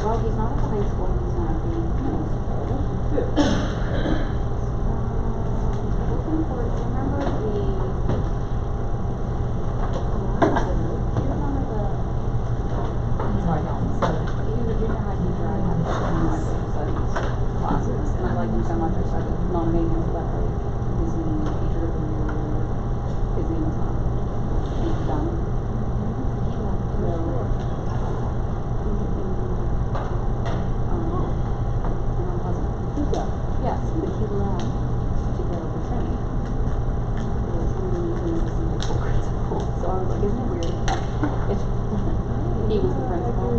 Well, he's not at the high school, he's not at the middle school. Looking for, remember the, do you remember the, No, I don't. he was a junior high teacher, I had junior high studies classes, and I liked him so much, I started nominating him for that, like, Disney Teacher of the Year. His name was Dunn. Yes, but he left to go for training. It was something he was the full principal. So I was like, isn't it weird? He was the principal.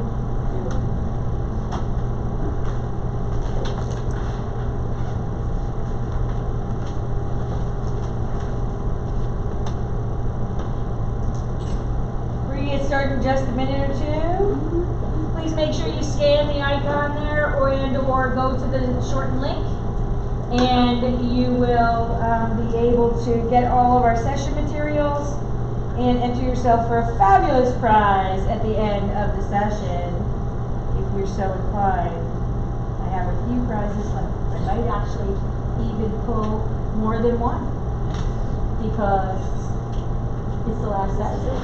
We're going to get started in just a minute or two. Please make sure you scan the icon there or go to the shortened link. And you will be able to get all of our session materials and enter yourself for a fabulous prize at the end of the session, if you're so inclined. I have a few prizes left. I might actually even pull more than one, because it's the last session.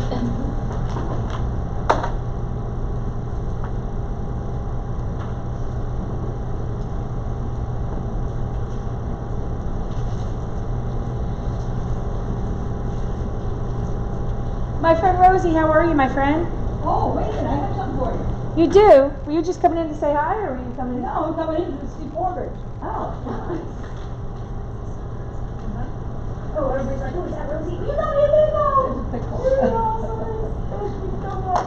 My friend Rosie, how are you, my friend? Oh, wait a minute, I have something for you. You do? Were you just coming in to say hi, or were you coming in? No, I'm coming in to see Porter. Oh, nice. Oh, everybody's like, oh, is that Rosie? You got me a pickle! There's a pickle. You're awesome. Thank you so much.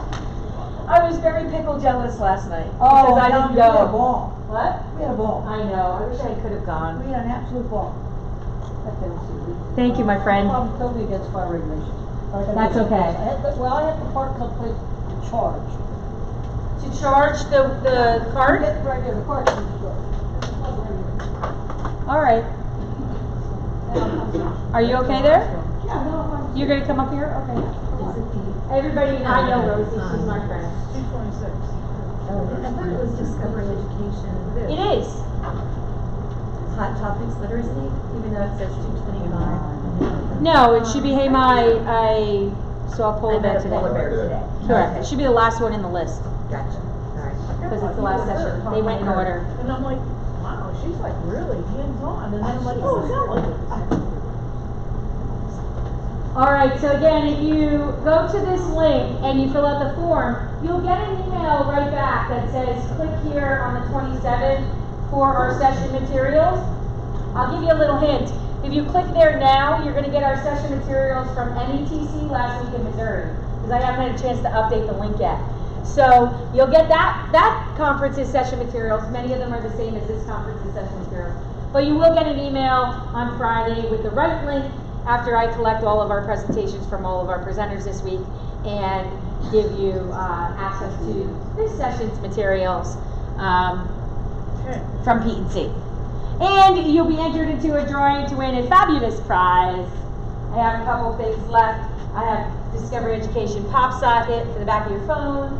I was very pickle jealous last night. Oh, because I didn't we had a go. ball. What? We had a ball. I know. I wish I could have gone. We had an absolute ball. Thank you, my friend. I'm totally against fire regulations. That's okay. I had the park someplace to charge. To charge the card? Right there, the park. All right. Are you okay there? Yeah, no, I'm. You're gonna come up here? Okay. Everybody, I know Rosie, she's my friend. 226. I thought it was Discovery Education. It is. Hot Topics Literacy, even though it says 225. No, it should be Hey My, I saw a I polar bear met a today. polar bear today. Correct. It should be the last one in the list, Gotcha. Alright. because it's the last session. They went in order. And I'm like, wow, she's like really hands-on. And then I'm like, oh, no. All right, so again, if you go to this link and you fill out the form, you'll get an email right back that says, click here on the 27th for our session materials. I'll give you a little hint. If you click there now, you're going to get our session materials from NETC last week in Missouri, because I haven't had a chance to update the link yet. So you'll get that conference's session materials. Many of them are the same as this conference's session materials. But you will get an email on Friday with the right link after I collect all of our presentations from all of our presenters this week and give you access to this session's materials from P&C. And you'll be entered into a drawing to win a fabulous prize. I have a couple things left. I have Discovery Education pop socket for the back of your phone.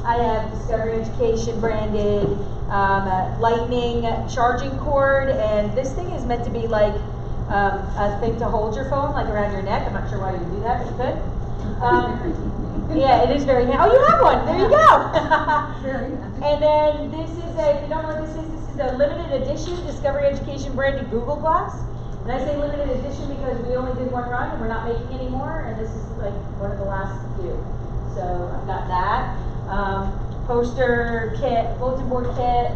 I have Discovery Education branded lightning charging cord, and this thing is meant to be like a thing to hold your phone, like around your neck. I'm not sure why you would do that, but you could. Yeah, it is very handy. Oh, you have one. There you go. And then this is if you don't know what this is a limited edition Discovery Education branded Google Glass. And I say limited edition because we only did one run and we're not making any more, and this is like one of the last few. So I've got that. Poster kit, bulletin board kit,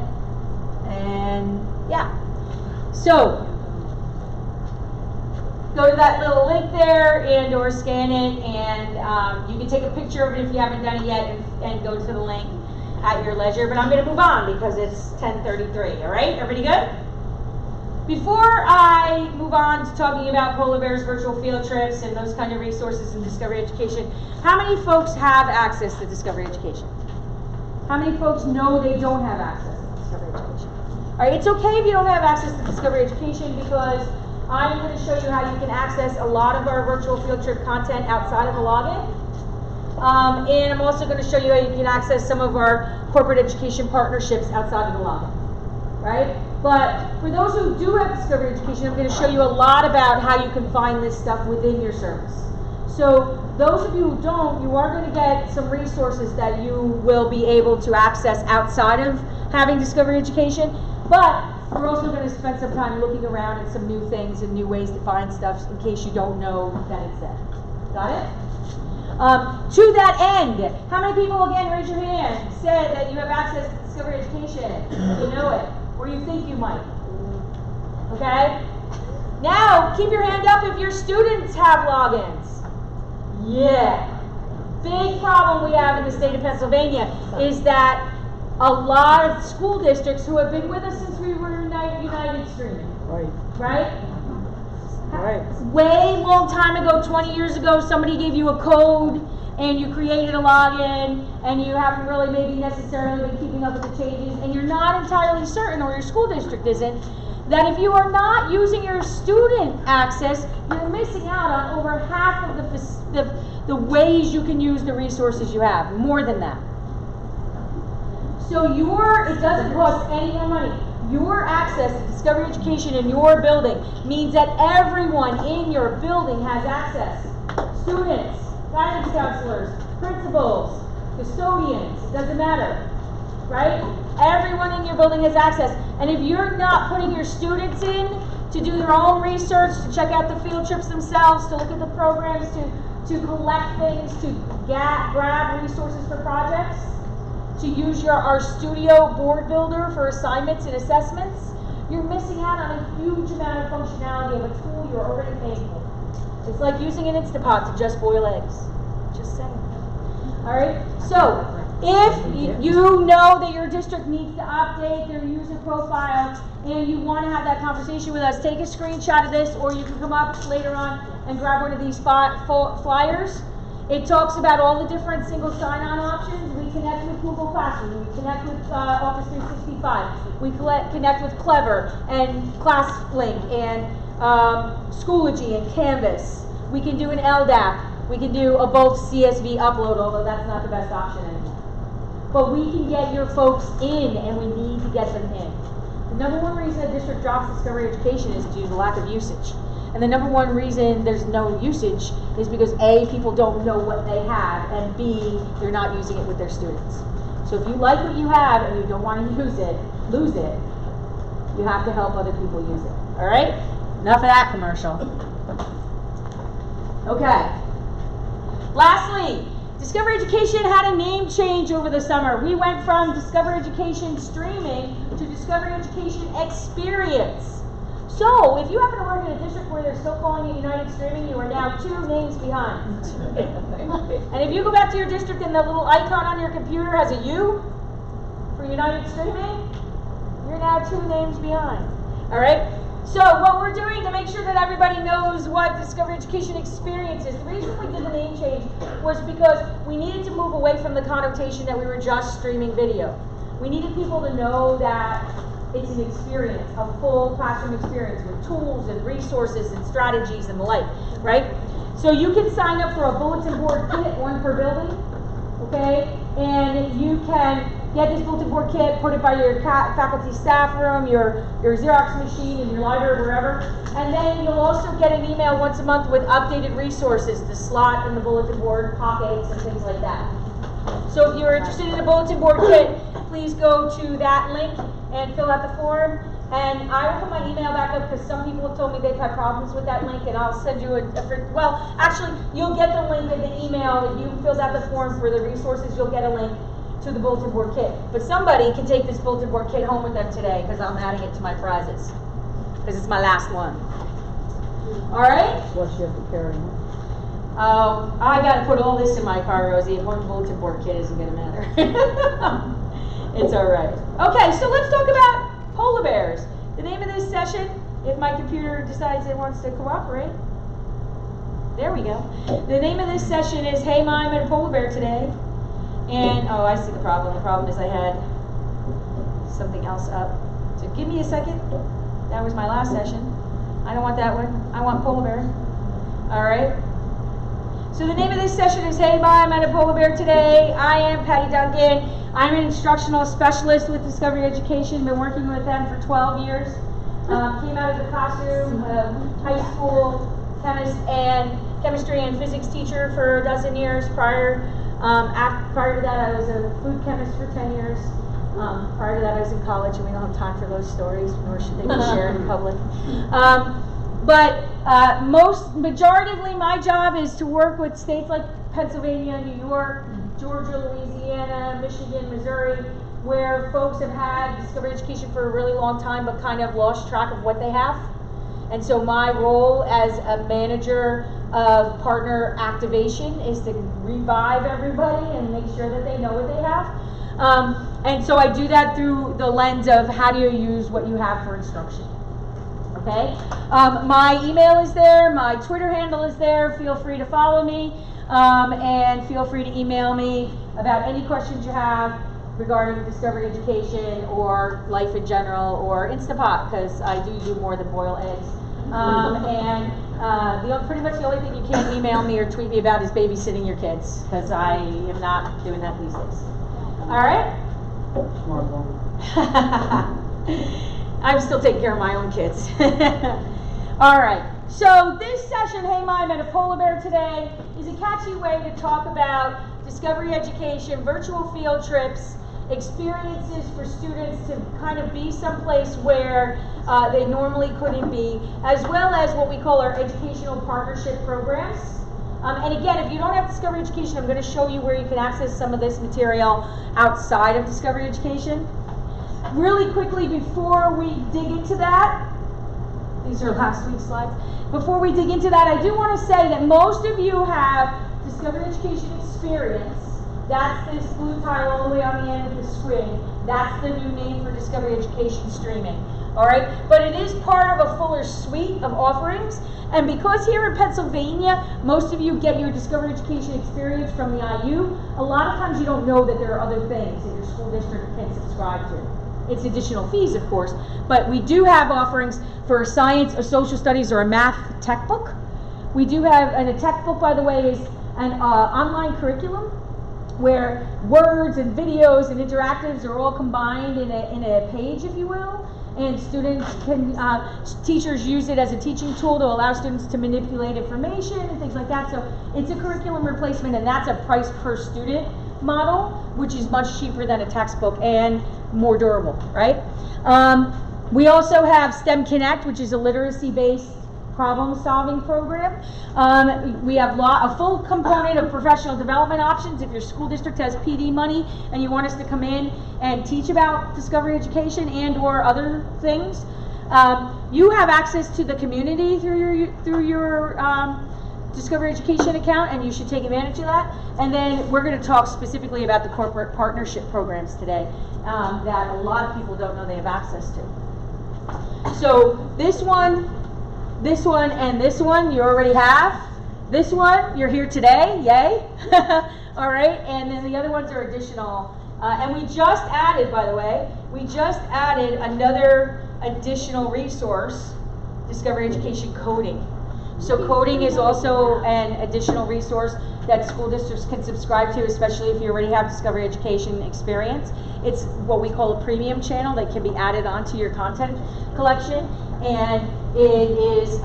and yeah. So go to that little link there and or scan it, and you can take a picture of it if you haven't done it yet, and go to the link at your leisure. But I'm going to move on because it's 10:33. All right, everybody good? Before I move on to talking about Polar Bears virtual field trips and those kind of resources in Discovery Education, how many folks have access to Discovery Education? How many folks know they don't have access to Discovery Education? All right, it's okay if you don't have access to Discovery Education because I'm going to show you how you can access a lot of our virtual field trip content outside of the login. And I'm also going to show you how you can access some of our corporate education partnerships outside of the login, right? But for those who do have Discovery Education, I'm going to show you a lot about how you can find this stuff within your service. So those of you who don't, you are going to get some resources that you will be able to access outside of having Discovery Education. But we're also going to spend some time looking around at some new things and new ways to find stuff in case you don't know that it's there. Got it? To that end, how many people, again, raise your hand, said that you have access to Discovery Education? You know it, or you think you might. Okay? Now, keep your hand up if your students have logins. Yeah. Big problem we have in the state of Pennsylvania is that a lot of school districts who have been with us since we were United Streaming. Right? Way long time ago, 20 years ago, somebody gave you a code and you created a login and you haven't really maybe necessarily been keeping up with the changes and you're not entirely certain, or your school district isn't, that if you are not using your student access, you're missing out on over half of the ways you can use the resources you have, more than that. So it doesn't cost any more money. Your access to Discovery Education in your building means that everyone in your building has access. Students, guidance counselors, principals, custodians, it doesn't matter, right? Everyone in your building has access. And if you're not putting your students in to do their own research, to check out the field trips themselves, to look at the programs, to collect things, to grab resources for projects, to use our studio board builder for assignments and assessments, you're missing out on a huge amount of functionality of a tool you're already paying for. It's like using an Instapot to just boil eggs. Just saying. All right? So, if you know that your district needs to update their user profile and you want to have that conversation with us, take a screenshot of this, or you can come up later on and grab one of these flyers. It talks about all the different single sign-on options. We connect with Google Classroom. We connect with Office 365. We connect with Clever and ClassLink and Schoology and Canvas. We can do an LDAP. We can do a both CSV upload, although that's not the best option anymore. But we can get your folks in, and we need to get them in. The number one reason a district drops Discovery Education is due to the lack of usage. And the number one reason there's no usage is because A, people don't know what they have, and B, they're not using it with their students. So if you like what you have and you don't want to lose it, you have to help other people use it. All right? Enough of that commercial. Okay. Lastly, Discovery Education had a name change over the summer. We went from Discovery Education Streaming to Discovery Education Experience. So, if you happen to work in a district where they're still calling it United Streaming, you are now 2 names behind. And if you go back to your district and the little icon on your computer has a U for United Streaming, you're now 2 names behind. All right? So, what we're doing to make sure that everybody knows what Discovery Education Experience is, the reason we did the name change was because we needed to move away from the connotation that we were just streaming video. We needed people to know that it's an experience, a full classroom experience with tools and resources and strategies and the like, right? So you can sign up for a bulletin board kit, 1 per building, okay? And you can get this bulletin board kit, put it by your faculty staff room, your Xerox machine in your library, wherever. And then you'll also get an email once a month with updated resources to slot in the bulletin board, pockets, and things like that. So if you're interested in a bulletin board kit, please go to that link and fill out the form. And I will put my email back up because some people have told me they've had problems with that link, and I'll send you well, actually, you'll get the link in the email. If you fill out the form for the resources, you'll get a link to the bulletin board kit. But somebody can take this bulletin board kit home with them today because I'm adding it to my prizes because it's my last one. All right? What you have to carry. Oh, I got to put all this in my car, Rosie. And 1 bulletin board kit isn't going to matter. It's all right. Okay, so let's talk about polar bears. The name of this session if my computer decides it wants to cooperate. There we go. The name of this session is Hey Ma, I Met a Polar Bear Today. And, oh, I see the problem. The problem is I had something else up. So give me a second. That was my last session. I don't want that one. I want polar bear. All right. So the name of this session is Hey Ma, I Met a Polar Bear Today. I am Patty Duncan. I'm an instructional specialist with Discovery Education. Been working with them for 12 years. Came out of the classroom, high school chemistry and physics teacher for a dozen years. Prior to that, I was a food chemist for 10 years. Prior to that, I was in college, and we don't have time for those stories, nor should they be shared in public. Majoritively, my job is to work with states like Pennsylvania, New York, Georgia, Louisiana, Michigan, Missouri, where folks have had Discovery Education for a really long time, but kind of lost track of what they have. And so my role as a manager of partner activation is to revive everybody and make sure that they know what they have. And so I do that through the lens of how do you use what you have for instruction. Okay? My email is there, my Twitter handle is there, feel free to follow me, and feel free to email me about any questions you have regarding Discovery Education or life in general or Instapot, because I do more than boil eggs. Pretty much the only thing you can't email me or tweet me about is babysitting your kids, because I am not doing that these days. All right? Smart woman. I'm still taking care of my own kids. All right. So this session, Hey Ma, I Met a Polar Bear Today, is a catchy way to talk about Discovery Education, virtual field trips, experiences for students to kind of be someplace where they normally couldn't be, as well as what we call our educational partnership programs. And again, if you don't have Discovery Education, I'm going to show you where you can access some of this material outside of Discovery Education. Really quickly, before we dig into that, these are last week's slides. Before we dig into that, I do want to say that most of you have Discovery Education experience. That's this blue tile all the way on the end of the screen. That's the new name for Discovery Education streaming. All right, but it is part of a fuller suite of offerings. And because here in Pennsylvania, most of you get your Discovery Education experience from the IU, a lot of times you don't know that there are other things that your school district can subscribe to. It's additional fees, of course, but we do have offerings for a science, a social studies, or a math tech book. We do have, and a tech book, by the way, is an online curriculum where words and videos and interactives are all combined in a page, if you will, and students can, teachers use it as a teaching tool to allow students to manipulate information and things like that. So it's a curriculum replacement, and that's a price per student model, which is much cheaper than a textbook and more durable, right? We also have STEM Connect, which is a literacy-based problem-solving program. We have a full component of professional development options. If your school district has PD money and you want us to come in and teach about Discovery Education and or other things, you have access to the community through your Discovery Education account, and you should take advantage of that. And then we're going to talk specifically about the corporate partnership programs today that a lot of people don't know they have access to. So this one, and this one you already have. This one, you're here today, yay. All right, and then the other ones are additional. And we just added, by the way, another additional resource, Discovery Education Coding. So coding is also an additional resource that school districts can subscribe to, especially if you already have Discovery Education experience. It's what we call a premium channel that can be added onto your content collection. And it is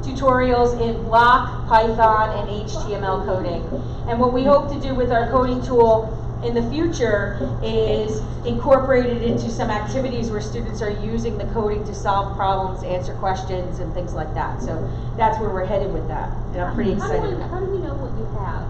tutorials in Block, Python, and HTML coding. And what we hope to do with our coding tool in the future is incorporate it into some activities where students are using the coding to solve problems, answer questions, and things like that. So that's where we're headed with that, and I'm pretty excited about How do you know what you have?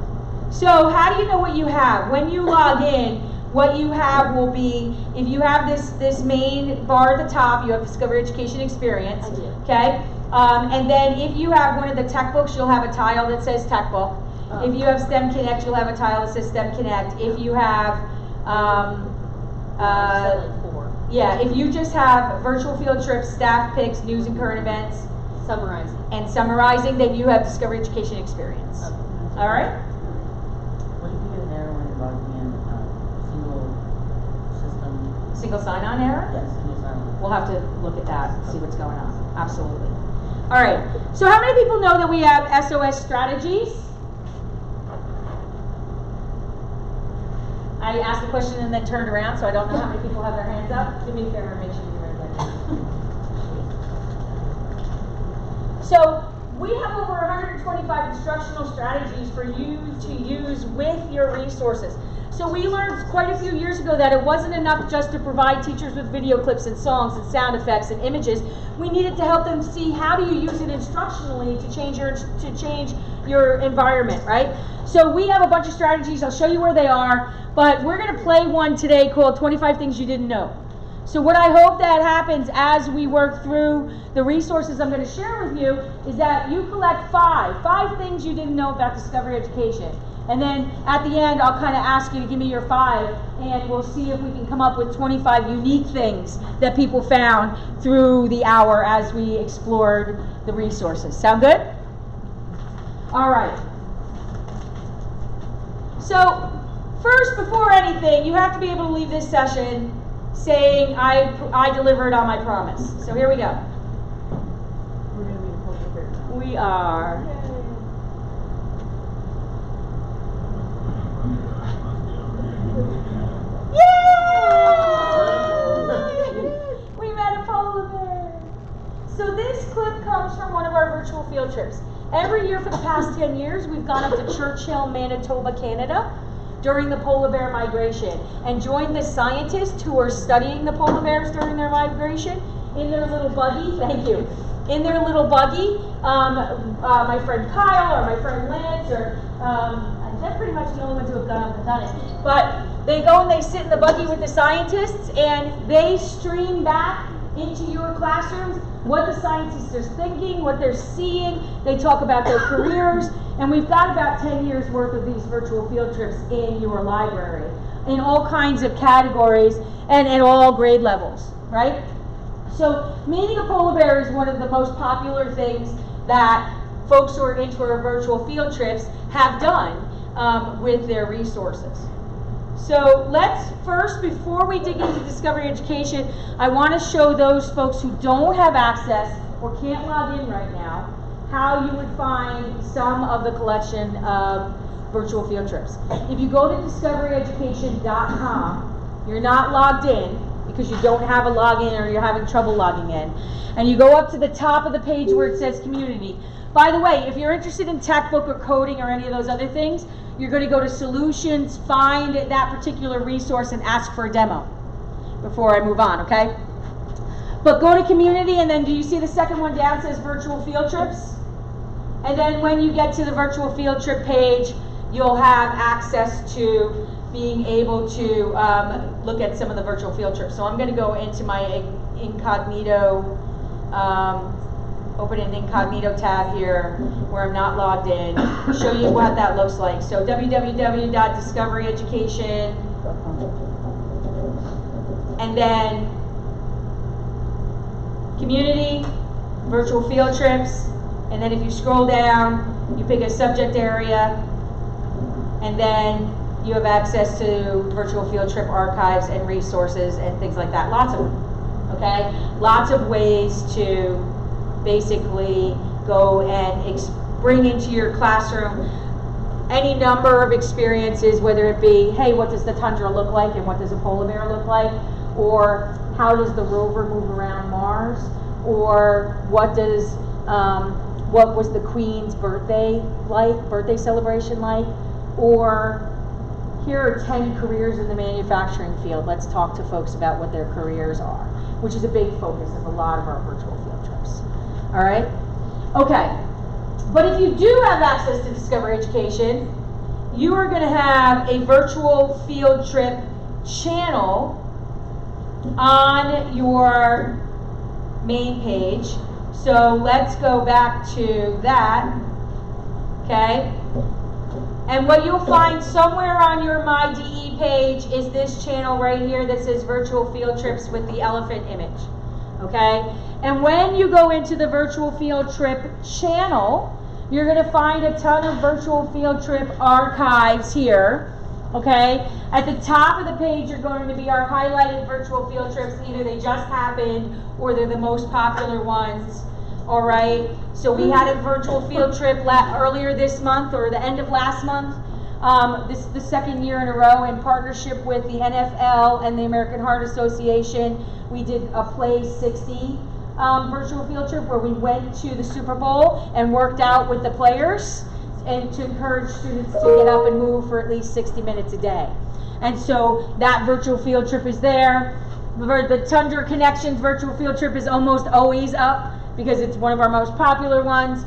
So how do you know what you have? When you log in, what you have will be, if you have this main bar at the top, you have Discovery Education Experience. I do. Okay? And then if you have one of the tech books, you'll have a tile that says tech book. If you have STEM Connect, you'll have a tile that says STEM Connect. If you have, Yeah, if you just have virtual field trips, staff picks, news and current events, Summarizing. and summarizing, then you have Discovery Education experience. All right? What if you get an error when you're logging in, single system? Single sign-on error? Yes, single sign-on. We'll have to look at that and see what's going on. Absolutely. All right. So how many people know that we have SOS strategies? I asked the question and then turned around, so I don't know how many people have their hands up. Do me a favor and make sure you raise that hand. So we have over 125 instructional strategies for you to use with your resources. So we learned quite a few years ago that it wasn't enough just to provide teachers with video clips and songs and sound effects and images. We needed to help them see how do you use it instructionally to change your environment, right? So we have a bunch of strategies. I'll show you where they are, but we're going to play one today called 25 Things You Didn't Know. So what I hope that happens as we work through the resources I'm going to share with you is that you collect five things you didn't know about Discovery Education. And then at the end, I'll kind of ask you to give me your 5, and we'll see if we can come up with 25 unique things that people found through the hour as we explored the resources. Sound good? All right. So first, before anything, you have to be able to leave this session saying, I delivered on my promise. So here we go. We're gonna be in poker fair now. We are. Yay! We met a polar bear. So this clip comes from one of our virtual field trips. Every year for the past 10 years, we've gone up to Churchill, Manitoba, Canada during the polar bear migration and joined the scientists who are studying the polar bears during their migration in their little buggy. Thank you. In their little buggy, my friend Kyle or my friend Lance or they're pretty much the only ones who have gone up and done it. But they go and they sit in the buggy with the scientists and they stream back into your classrooms what the scientists are thinking, what they're seeing. They talk about their careers. And we've got about 10 years worth of these virtual field trips in your library in all kinds of categories and at all grade levels, right? So meeting a polar bear is one of the most popular things that folks who are into our virtual field trips have done with their resources. So let's first, before we dig into Discovery Education, I want to show those folks who don't have access or can't log in right now how you would find some of the collection of virtual field trips. If you go to discoveryeducation.com, you're not logged in because you don't have a login or you're having trouble logging in, and you go up to the top of the page where it says community. By the way, if you're interested in tech book or coding or any of those other things, you're going to go to solutions, find that particular resource, and ask for a demo before I move on, okay? But go to community, and then do you see the second one down says virtual field trips? And then when you get to the virtual field trip page, you'll have access to being able to look at some of the virtual field trips. So I'm going to go into my incognito, open an incognito tab here where I'm not logged in, show you what that looks like. So www.discoveryeducation, and then community, virtual field trips, and then if you scroll down, you pick a subject area, and then you have access to virtual field trip archives and resources and things like that. Lots of them, okay? Lots of ways to basically go and bring into your classroom any number of experiences, whether it be, hey, what does the tundra look like and what does a polar bear look like? Or how does the rover move around Mars? Or what does what was the Queen's birthday celebration like? Or here are 10 careers in the manufacturing field. Let's talk to folks about what their careers are, which is a big focus of a lot of our virtual field trips. All right? Okay. But if you do have access to Discovery Education, you are going to have a virtual field trip channel on your main page. So let's go back to that, okay? And what you'll find somewhere on your My DE page is this channel right here that says Virtual Field Trips with the elephant image. Okay? And when you go into the Virtual Field Trip channel, you're going to find a ton of Virtual Field Trip archives here. Okay? At the top of the page are going to be our highlighted Virtual Field Trips. Either they just happened or they're the most popular ones. All right? So we had a Virtual Field Trip earlier this month or the end of last month. This is the second year in a row in partnership with the NFL and the American Heart Association. We did a Play 60 virtual field trip where we went to the Super Bowl and worked out with the players and to encourage students to get up and move for at least 60 minutes a day. And so that virtual field trip is there. The Tundra Connections virtual field trip is almost always up because it's one of our most popular ones.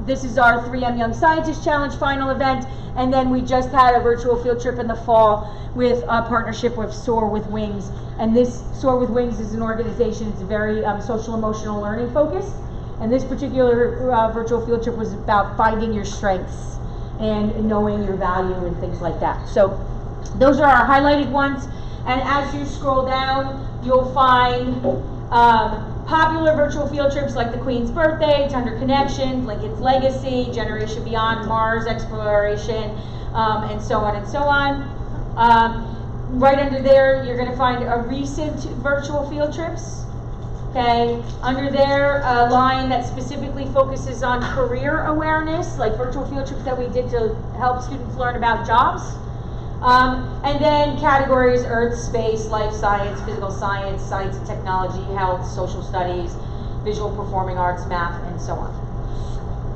This is our 3M Young Scientist Challenge final event, and then we just had a virtual field trip in the fall with a partnership with Soar with Wings. And this Soar with Wings is an organization, it's very social emotional learning focused. And this particular virtual field trip was about finding your strengths and knowing your value and things like that. So those are our highlighted ones. And as you scroll down, you'll find popular virtual field trips like the Queen's Birthday, Tundra Connections, Lincoln's Legacy, Generation Beyond, Mars Exploration, and so on and so on. Right under there, you're going to find a recent virtual field trips. Okay, under there, a line that specifically focuses on career awareness, like virtual field trips that we did to help students learn about jobs. And then categories: Earth, Space, Life Science, Physical Science, Science and Technology, Health, Social Studies, Visual Performing Arts, Math, and so on.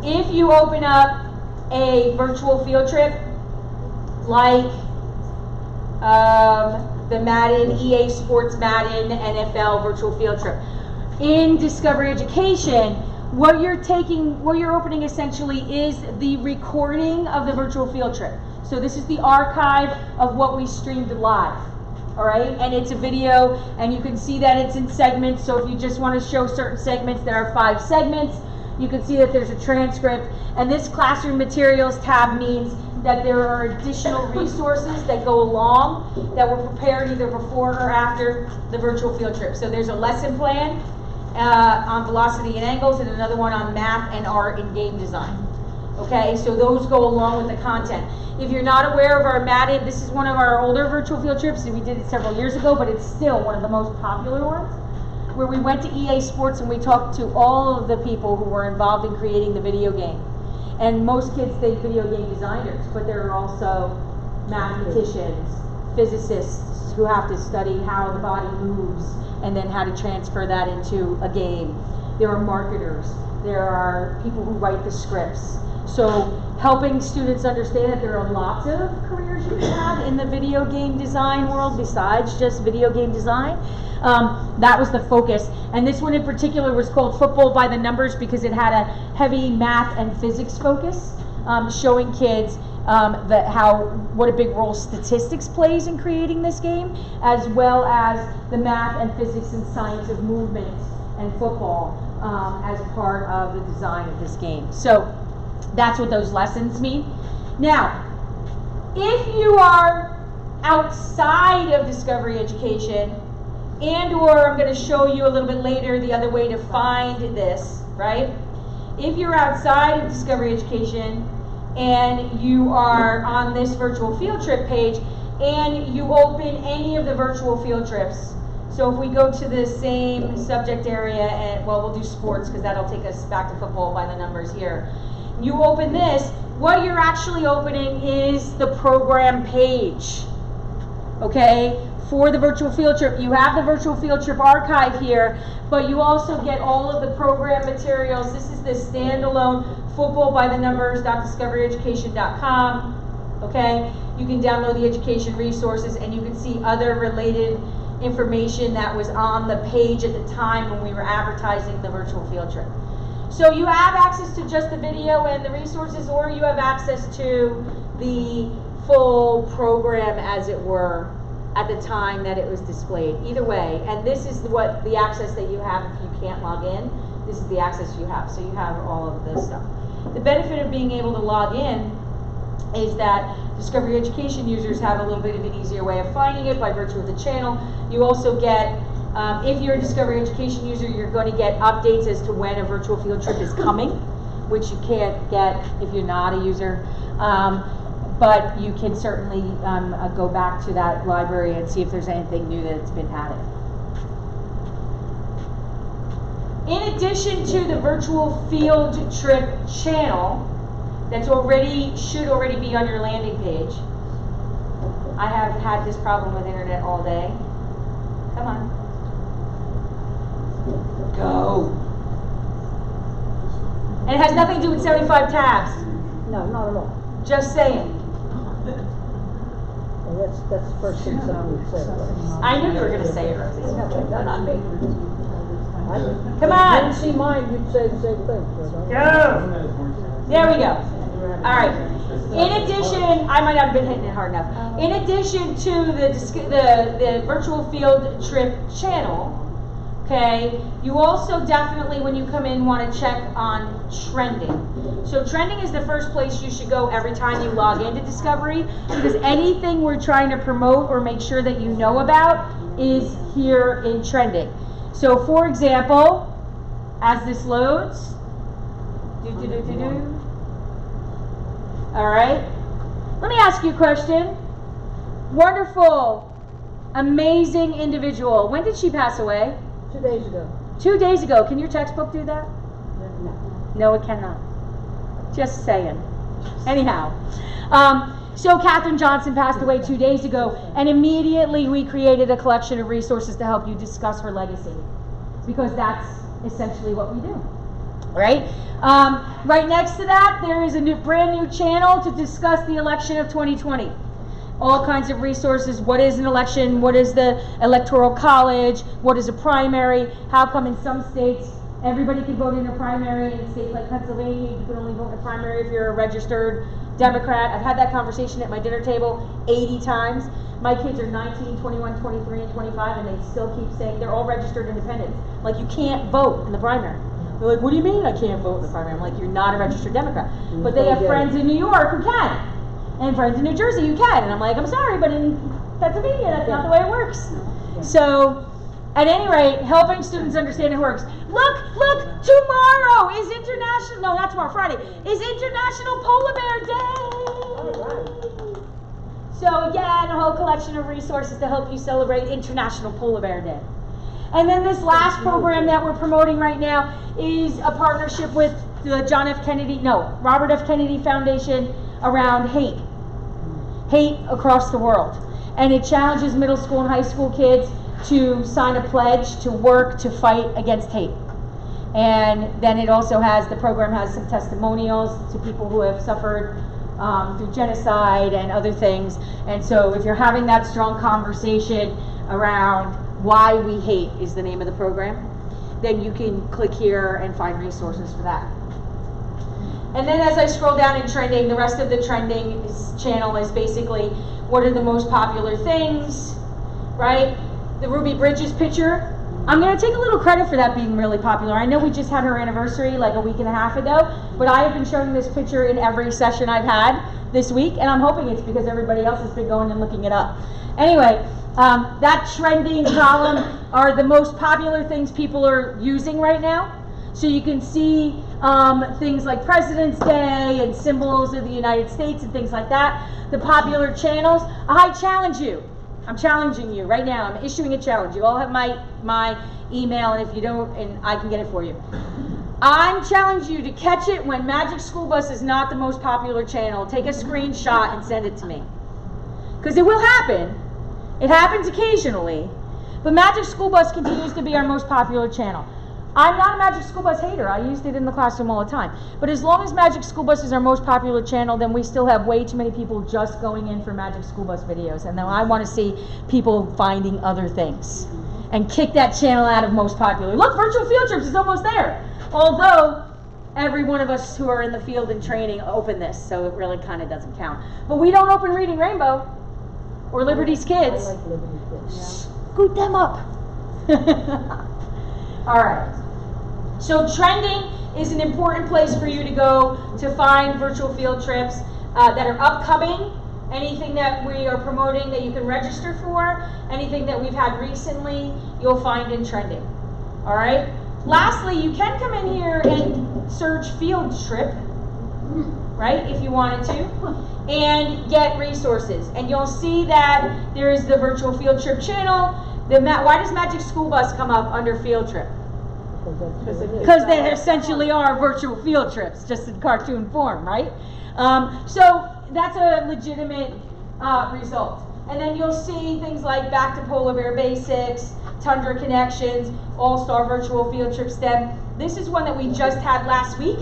If you open up a virtual field trip like the Madden, EA Sports Madden, NFL virtual field trip, in Discovery Education, what you're opening essentially is the recording of the virtual field trip. So this is the archive of what we streamed live, all right? And it's a video, and you can see that it's in segments. So if you just want to show certain segments, there are 5 segments. You can see that there's a transcript. And this Classroom Materials tab means that there are additional resources that go along that were prepared either before or after the virtual field trip. So there's a lesson plan on velocity and angles, and another one on math and art and game design. Okay, so those go along with the content. If you're not aware of our Madden, this is one of our older virtual field trips, and we did it several years ago, but it's still one of the most popular ones, where we went to EA Sports and we talked to all of the people who were involved in creating the video game. And most kids think video game designers, but there are also mathematicians, physicists who have to study how the body moves and then how to transfer that into a game. There are marketers. There are people who write the scripts. So helping students understand that there are lots of careers you can have in the video game design world besides just video game design. That was the focus. And this one in particular was called Football by the Numbers because it had a heavy math and physics focus, showing kids what a big role statistics plays in creating this game, as well as the math and physics and science of movement and football as part of the design of this game. So that's what those lessons mean. Now, if you are outside of Discovery Education, and or I'm going to show you a little bit later the other way to find this, right? If you're outside of Discovery Education and you are on this virtual field trip page and you open any of the virtual field trips, so if we go to the same subject area, and well, we'll do sports because that'll take us back to Football by the Numbers here. You open this, what you're actually opening is the program page, okay, for the virtual field trip. You have the virtual field trip archive here, but you also get all of the program materials. This is the standalone footballbythenumbers.discoveryeducation.com, okay? You can download the education resources and you can see other related information that was on the page at the time when we were advertising the virtual field trip. So you have access to just the video and the resources, or you have access to the full program, as it were, at the time that it was displayed. Either way, and this is what the access that you have if you can't log in. This is the access you have. So you have all of this stuff. The benefit of being able to log in is that Discovery Education users have a little bit of an easier way of finding it by virtue of the channel. You also get, if you're a Discovery Education user, you're going to get updates as to when a virtual field trip is coming, which you can't get if you're not a user. But you can certainly go back to that library and see if there's anything new that's been added. In addition to the virtual field trip channel, that's should already be on your landing page. I have had this problem with internet all day. Come on. Go. And it has nothing to do with 75 tabs. No, not at all. Just saying. Well, that's the first thing somebody said. Right? I knew you were going to say it, Rosie. No, not me. Come on. If you didn't see mine, you'd say the same thing. So don't- Go. There we go. All right. In addition, I might not have been hitting it hard enough. In addition to the virtual field trip channel, okay, you also definitely, when you come in, want to check on trending. So trending is the first place you should go every time you log into Discovery, because anything we're trying to promote or make sure that you know about is here in trending. So for example, as this loads, all right, let me ask you a question. Wonderful, amazing individual. When did she pass away? 2 days ago. 2 days ago. Can your textbook do that? No. No, it cannot. Just saying. Anyhow, so Katherine Johnson passed away 2 days ago, and immediately we created a collection of resources to help you discuss her legacy, because that's essentially what we do, right? Right next to that, there is a brand new channel to discuss the election of 2020. All kinds of resources. What is an election? What is the electoral college? What is a primary? How come in some states everybody can vote in a primary? In states like Pennsylvania, you can only vote in a primary if you're a registered Democrat. I've had that conversation at my dinner table 80 times. My kids are 19, 21, 23, and 25, and they still keep saying they're all registered independents. Like, you can't vote in the primary. They're like, what do you mean I can't vote in the primary? I'm like, you're not a registered Democrat. But they have friends in New York who can. And friends in New Jersey, you can. And I'm like, I'm sorry, but in Pennsylvania, that's not the way it works. So, at any rate, helping students understand it works. Look, tomorrow is International, no, not tomorrow, Friday, is International Polar Bear Day. So again, a whole collection of resources to help you celebrate International Polar Bear Day. And then this last program that we're promoting right now is a partnership with the Robert F. Kennedy Foundation around hate across the world. And it challenges middle school and high school kids to sign a pledge to work to fight against hate. And then it also the program has some testimonials to people who have suffered through genocide and other things. And so if you're having that strong conversation around why we hate is the name of the program, then you can click here and find resources for that. And then as I scroll down in trending, the rest of the trending channel is basically what are the most popular things, right? The Ruby Bridges picture. I'm going to take a little credit for that being really popular. I know we just had her anniversary like a week and a half ago, but I have been showing this picture in every session I've had this week, and I'm hoping it's because everybody else has been going and looking it up. Anyway, that trending column are the most popular things people are using right now. So you can see things like President's Day and symbols of the United States and things like that. The popular channels. I challenge you. I'm challenging you right now. I'm issuing a challenge. You all have my email, and if you don't, and I can get it for you. I'm challenging you to catch it when Magic School Bus is not the most popular channel. Take a screenshot and send it to me. Because it will happen. It happens occasionally. But Magic School Bus continues to be our most popular channel. I'm not a Magic School Bus hater. I used it in the classroom all the time. But as long as Magic School Bus is our most popular channel, then we still have way too many people just going in for Magic School Bus videos. And then I want to see people finding other things. And kick that channel out of most popular. Look, virtual field trips is almost there. Although, every one of us who are in the field and training open this, so it really kind of doesn't count. But we don't open Reading Rainbow or Liberty's Kids. I like Liberty's Kids. Scoot them up. All right. So trending is an important place for you to go to find virtual field trips. that are upcoming, anything that we are promoting that you can register for, anything that we've had recently, you'll find in trending. All right? Lastly, you can come in here and search field trip, right, if you wanted to, and get resources. And you'll see that there is the virtual field trip channel. Why does Magic School Bus come up under field trip? Because they essentially are virtual field trips, just in cartoon form, right? So that's a legitimate result. And then you'll see things like Back to Polar Bear Basics, Tundra Connections, All-Star Virtual Field Trip STEM. This is one that we just had last week.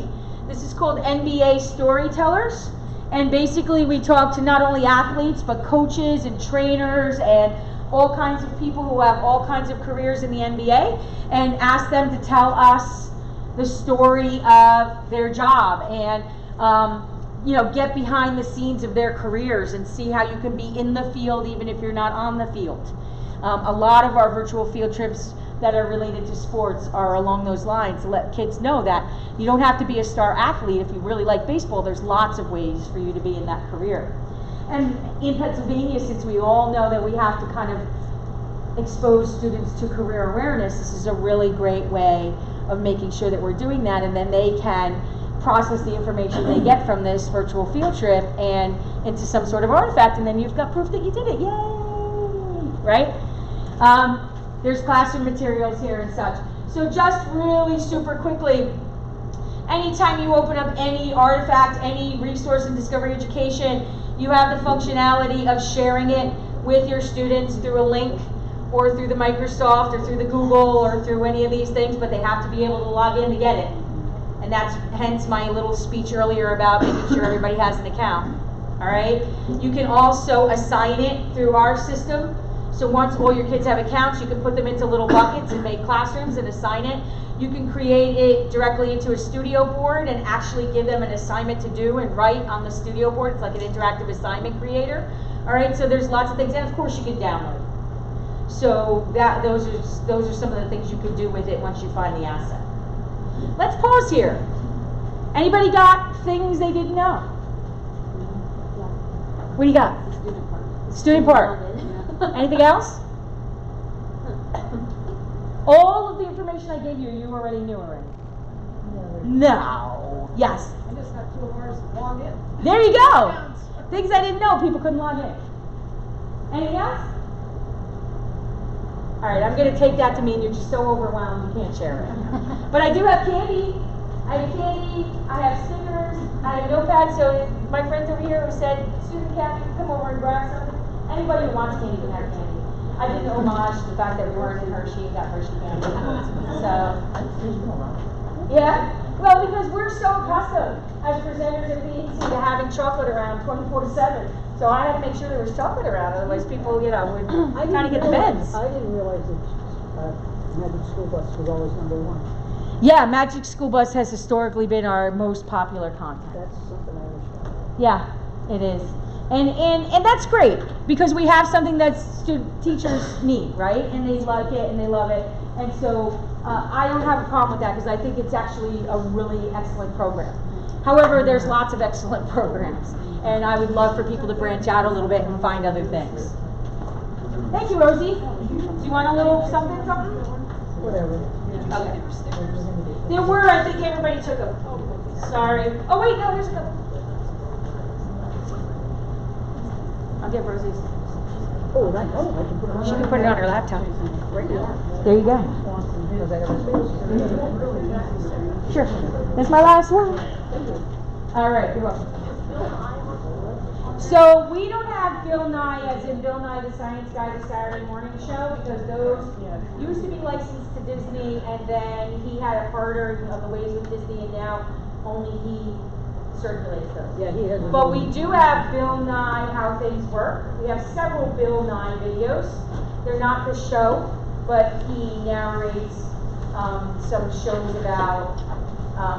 This is called NBA Storytellers. And basically we talk to not only athletes, but coaches and trainers and all kinds of people who have all kinds of careers in the NBA, and ask them to tell us the story of their job and get behind the scenes of their careers and see how you can be in the field even if you're not on the field. A lot of our virtual field trips that are related to sports are along those lines, to let kids know that you don't have to be a star athlete. If you really like baseball, there's lots of ways for you to be in that career. And in Pennsylvania, since we all know that we have to kind of expose students to career awareness, this is a really great way of making sure that we're doing that, and then they can process the information they get from this virtual field trip and into some sort of artifact, and then you've got proof that you did it. Yay! Right? There's classroom materials here and such. So just really super quickly, anytime you open up any artifact, any resource in Discovery Education, you have the functionality of sharing it with your students through a link or through the Microsoft or through the Google or through any of these things, but they have to be able to log in to get it. And that's hence my little speech earlier about making sure everybody has an account. All right? You can also assign it through our system. So once all your kids have accounts, you can put them into little buckets and make classrooms and assign it. You can create it directly into a studio board and actually give them an assignment to do and write on the studio board. It's like an interactive assignment creator. All right, so there's lots of things, and of course you can download. So those are some of the things you can do with it once you find the asset. Let's pause here. Anybody got things they didn't know? What do you got? Student part. Anything else? All of the information I gave you, you already knew already. No. Yes. I just got 2 of ours logged in. There you go. Things I didn't know people couldn't log in. Anything else? All right, I'm going to take that to mean you're just so overwhelmed you can't share it. But I do have candy. I have candy. I have stickers. I have notepads. So my friends over here who said, student Kathy, come over and grab something. Anybody who wants candy can have candy. I did an homage to the fact that we weren't in Hershey and got Hershey candy. So, yeah. Well, because we're so accustomed as presenters at BEC to having chocolate around 24/7. So I had to make sure there was chocolate around, otherwise people, would kind of get the bends. I didn't realize that Magic School Bus was always #1. Yeah, Magic School Bus has historically been our most popular content. That's something I understand. Yeah, it is. And that's great, because we have something that teachers need, right? And they like it and they love it. And so I don't have a problem with that, because I think it's actually a really excellent program. However, there's lots of excellent programs. And I would love for people to branch out a little bit and find other things. Thank you, Rosie. Do you want a little something? Whatever. Okay. There were, I think everybody took them. Sorry. Oh wait, no, here's a couple. I'll get Rosie's. Oh, I can put it on. She can put it on her laptop. Right now. There you go. Because I have a space. Sure. That's my last one. All right, you're welcome. So we don't have Bill Nye, as in Bill Nye the Science Guy, the Saturday morning show, because those used to be licensed to Disney, and then he had a harder of the ways with Disney, and now only he circulates those. Yeah, he has. But we do have Bill Nye How Things Work. We have several Bill Nye videos. They're not the show, but he narrates some shows about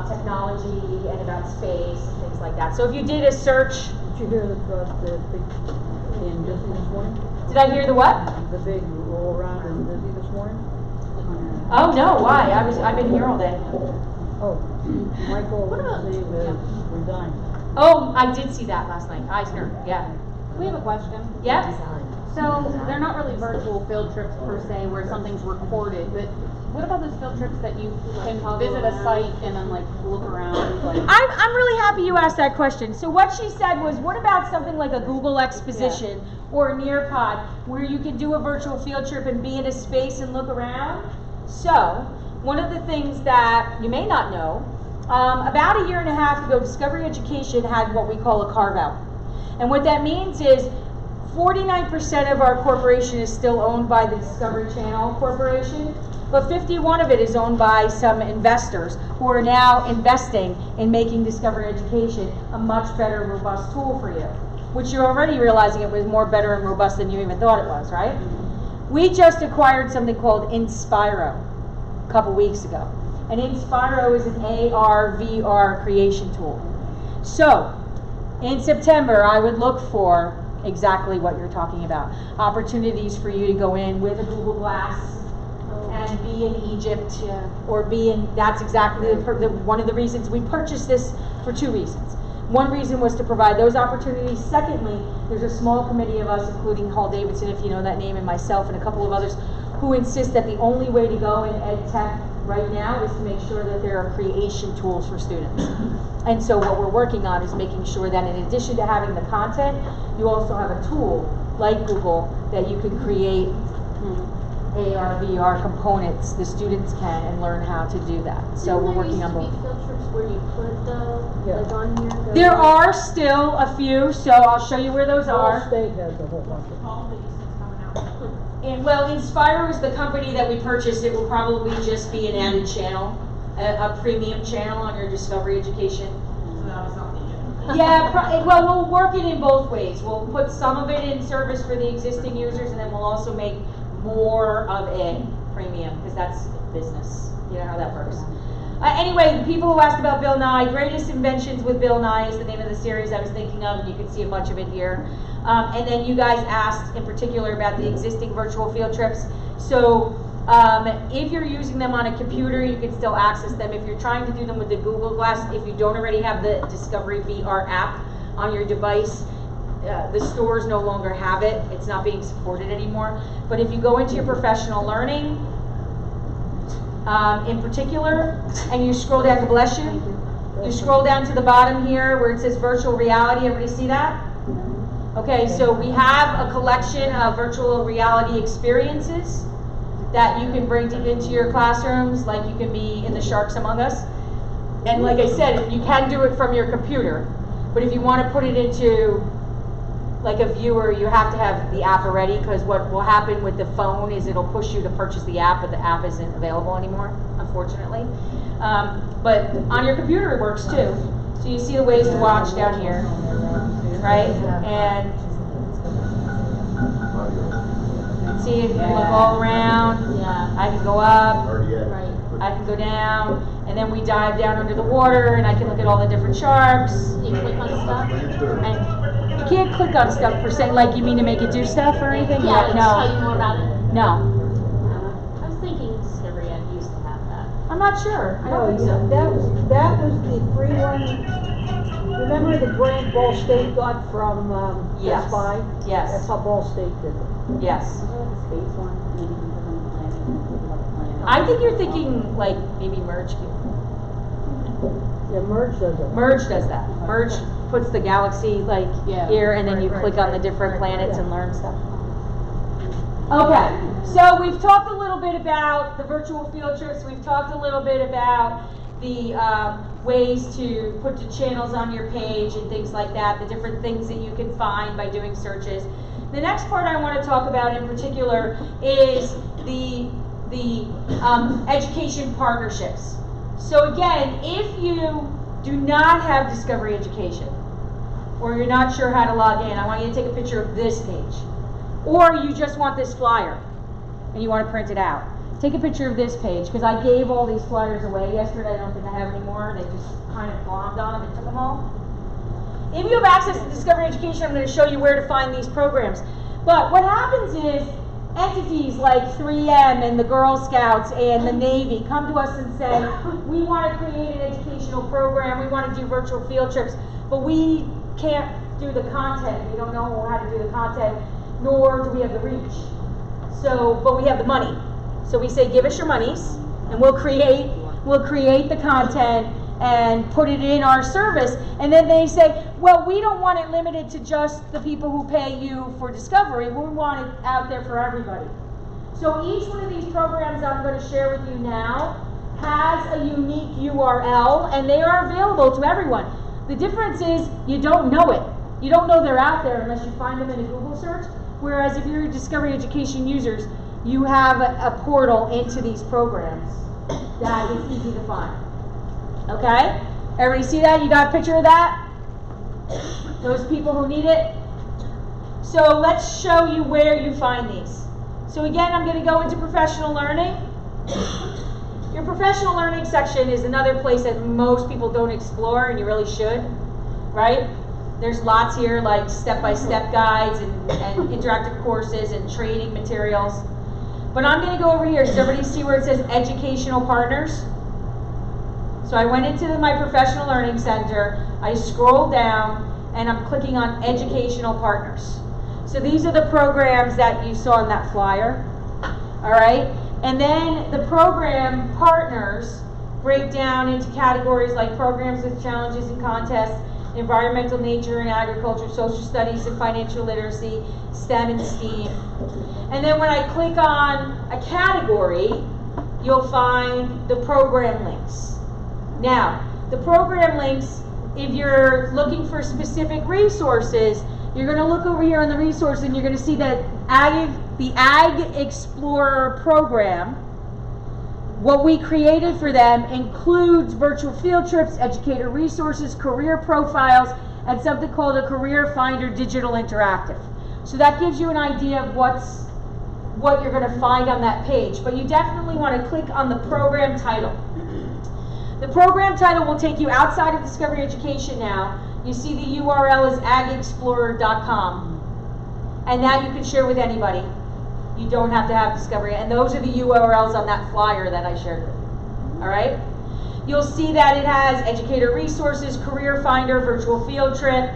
technology and about space and things like that. So if you did a search. Did you hear the big in Disney this morning? Did I hear the what? The big roll around in Disney this morning? Oh no, why? I've been here all day. Oh, Michael Lindsay has resigned. Oh, I did see that last night, Eisner, yeah. We have a question. Yep. So they're not really virtual field trips per se where something's recorded, but what about those field trips that you can visit a site and then like look around? Like I'm really happy you asked that question. So what she said was, what about something like a Google Exposition or a Nearpod where you can do a virtual field trip and be in a space and look around? So one of the things that you may not know, about 1.5 years ago, Discovery Education had what we call a carve-out. And what that means is 49% of our corporation is still owned by the Discovery Channel Corporation, but 51% of it is owned by some investors who are now investing in making Discovery Education a much better, robust tool for you, which you're already realizing it was more better and robust than you even thought it was, right? We just acquired something called Inspiro a couple weeks ago. And Inspiro is an AR, VR creation tool. So, in September, I would look for exactly what you're talking about. Opportunities for you to go in with a Google Glass and be in Egypt, or be in, that's exactly one of the reasons we purchased this, for 2 reasons. One reason was to provide those opportunities. Secondly, there's a small committee of us, including Hall Davidson, if you know that name, and myself, and a couple of others, who insist that the only way to go in ed tech right now is to make sure that there are creation tools for students. And so what we're working on is making sure that in addition to having the content, you also have a tool like Google that you can create AR, VR components. The students can and learn how to do that. So we're working on both. Field trips where you could go, Yeah. like on here. Go There are still a few, so I'll show you where those All are. state has a whole bunch of them. All these is coming out. And well, Inspiro is the company that we purchased. It will probably just be an added channel, a premium channel on your Discovery Education. So that was something. Yeah, well, we'll work it in both ways. We'll put some of it in service for the existing users, and then we'll also make more of it premium, because that's business. You know how that works. Anyway, the people who asked about Bill Nye, Greatest Inventions with Bill Nye is the name of the series I was thinking of, and you can see a bunch of it here. And then you guys asked in particular about the existing virtual field trips. So if you're using them on a computer, you can still access them. If you're trying to do them with the Google Glass, if you don't already have the Discovery VR app on your device, the stores no longer have it. It's not being supported anymore. But if you go into your professional learning, in particular, and you scroll down, bless you, you scroll down to the bottom here where it says virtual reality. Everybody see that? Okay, so we have a collection of virtual reality experiences that you can bring into your classrooms, like you can be in the Sharks Among Us. And like I said, you can do it from your computer, but if you want to put it into like a viewer, you have to have the app already, because what will happen with the phone is it'll push you to purchase the app, but the app isn't available anymore, unfortunately. But on your computer it works too. So you see the ways to watch down here, right? And see if you look all around. Yeah. I can go up, Right. I can go down, and then we dive down under the water, and I can look at all the different sharks. You click on stuff. And you can't click on stuff per se, like you mean to make it do stuff or anything? Yeah, like tell you No, more about it. no. I was thinking Discovery Ed used to have that. I'm not sure. I Oh, don't think yeah, so. that was the free one. Remember the grant Ball State got from Yes. Best Buy? Yes. That's how Ball State did it. Yes. space one, maybe you can put on the planet. I think you're thinking like maybe Merge. Yeah, Merge does it. Merge does that. Merge puts the galaxy like Yeah. here, and then you Right, click right, on the different right, planets yeah. and learn stuff. Okay, so we've talked a little bit about the virtual field trips. We've talked a little bit about the ways to put the channels on your page and things like that, the different things that you can find by doing searches. The next part I want to talk about in particular is the education partnerships. So again, if you do not have Discovery Education, or you're not sure how to log in, I want you to take a picture of this page. Or you just want this flyer, and you want to print it out. Take a picture of this page, because I gave all these flyers away yesterday. I don't think I have any more. They just kind of glommed on them and took them all. If you have access to Discovery Education, I'm going to show you where to find these programs. But what happens is, entities like 3M and the Girl Scouts and the Navy come to us and say, we want to create an educational program, we want to do virtual field trips, but we can't do the content, we don't know how to do the content, nor do we have the reach. So, but we have the money. So we say, give us your monies, and we'll create the content and put it in our service. And then they say, well, we don't want it limited to just the people who pay you for discovery. We want it out there for everybody. So each one of these programs I'm going to share with you now has a unique URL, and they are available to everyone. The difference is you don't know it. You don't know they're out there unless you find them in a Google search. Whereas if you're Discovery Education users, you have a portal into these programs that is easy to find. Okay? Everybody see that? You got a picture of that? Those people who need it? So let's show you where you find these. So again, I'm going to go into professional learning. Your professional learning section is another place that most people don't explore, and you really should, right? There's lots here like step-by-step guides and interactive courses and training materials. But I'm going to go over here. Does everybody see where it says educational partners? So I went into my professional learning center, I scroll down, and I'm clicking on educational partners. So these are the programs that you saw in that flyer, all right? And then the program partners break down into categories like programs with challenges and contests, environmental, nature and agriculture, social studies and financial literacy, STEM and STEAM. And then when I click on a category, you'll find the program links. Now, the program links, if you're looking for specific resources, you're going to look over here on the resource and you're going to see that the Ag Explorer program, what we created for them includes virtual field trips, educator resources, career profiles, and something called a Career Finder Digital Interactive. So that gives you an idea of what you're going to find on that page. But you definitely want to click on the program title. The program title will take you outside of Discovery Education now. You see the URL is agexplorer.com. And that you can share with anybody. You don't have to have Discovery. And those are the URLs on that flyer that I shared with you. All right? You'll see that it has educator resources, career finder, virtual field trip,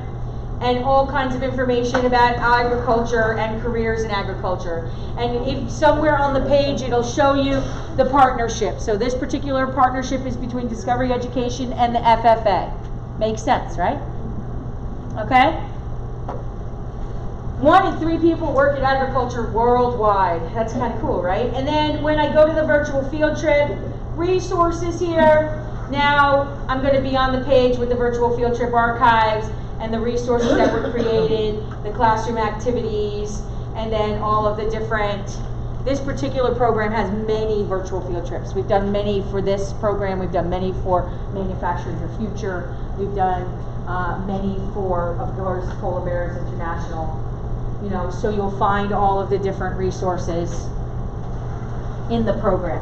and all kinds of information about agriculture and careers in agriculture. And if somewhere on the page it'll show you the partnership. So this particular partnership is between Discovery Education and the FFA. Makes sense, right? Okay? 1 in 3 people work in agriculture worldwide. That's kind of cool, right? And then when I go to the virtual field trip, resources here, now I'm going to be on the page with the virtual field trip archives and the resources that were created, the classroom activities, and then all of the different, this particular program has many virtual field trips. We've done many for this program, we've done many for Manufacturing for Future, we've done many for, of course, Polar Bears International. You know, so you'll find all of the different resources in the program.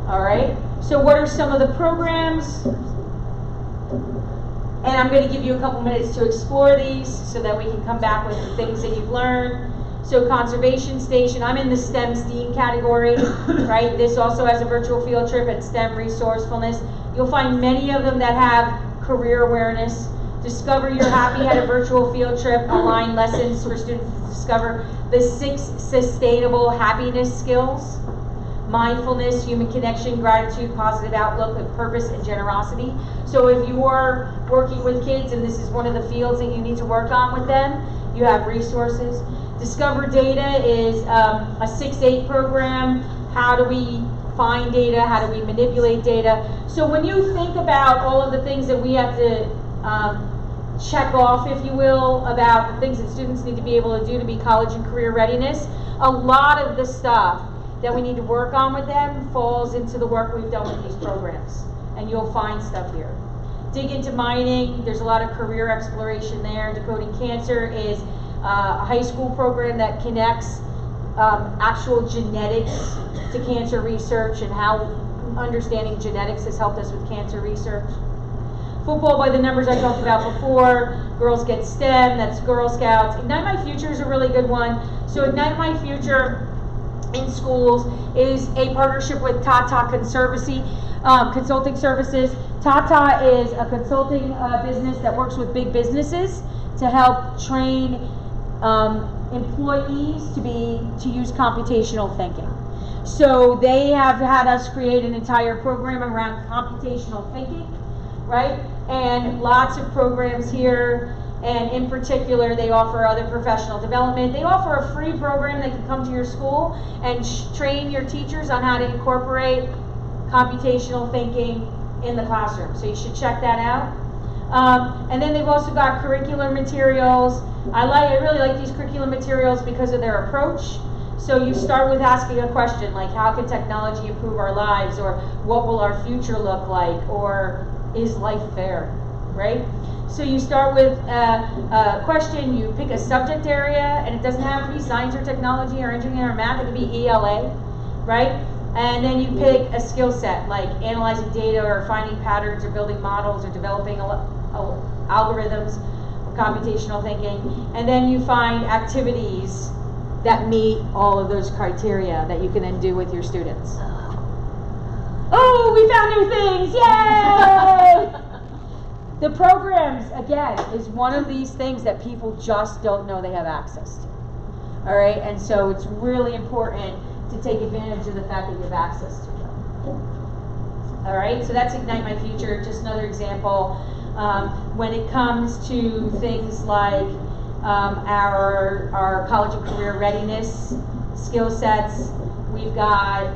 All right, so what are some of the programs? And I'm going to give you a couple minutes to explore these so that we can come back with the things that you've learned. So Conservation Station, I'm in the STEM STEAM category, right? This also has a virtual field trip and STEM resourcefulness. You'll find many of them that have career awareness. Discover You're Happy had a virtual field trip, online lessons for students to discover the 6 sustainable happiness skills. Mindfulness, human connection, gratitude, positive outlook, and purpose and generosity. So if you're working with kids and this is one of the fields that you need to work on with them, you have resources. Discover Data is a 6-8 program. How do we find data? How do we manipulate data? So when you think about all of the things that we have to check off, if you will, about the things that students need to be able to do to be college and career readiness, a lot of the stuff that we need to work on with them falls into the work we've done with these programs. And you'll find stuff here. Dig into mining, there's a lot of career exploration there. Decoding Cancer is a high school program that connects actual genetics to cancer research and how understanding genetics has helped us with cancer research. Football by the Numbers I talked about before. Girls Get STEM, that's Girl Scouts. Ignite My Future is a really good one. So Ignite My Future in schools is a partnership with Tata Conservancy Consulting Services. Tata is a consulting business that works with big businesses to help train employees to use computational thinking. So they have had us create an entire program around computational thinking, right? And lots of programs here, and in particular, they offer other professional development. They offer a free program that can come to your school and train your teachers on how to incorporate computational thinking in the classroom. So you should check that out. And then they've also got curricular materials. I really like these curriculum materials because of their approach. So you start with asking a question like, how can technology improve our lives? Or what will our future look like? Or is life fair, right? So you start with a question, you pick a subject area, and it doesn't have to be science or technology or engineering or math, it could be ELA, right? And then you pick a skill set, like analyzing data or finding patterns or building models or developing algorithms, computational thinking. And then you find activities that meet all of those criteria that you can then do with your students. Oh, we found new things, yay! The programs, again, is one of these things that people just don't know they have access to. All right, and so it's really important to take advantage of the fact that you have access to them. All right, so that's Ignite My Future, just another example. When it comes to things like our college and career readiness skill sets, we've got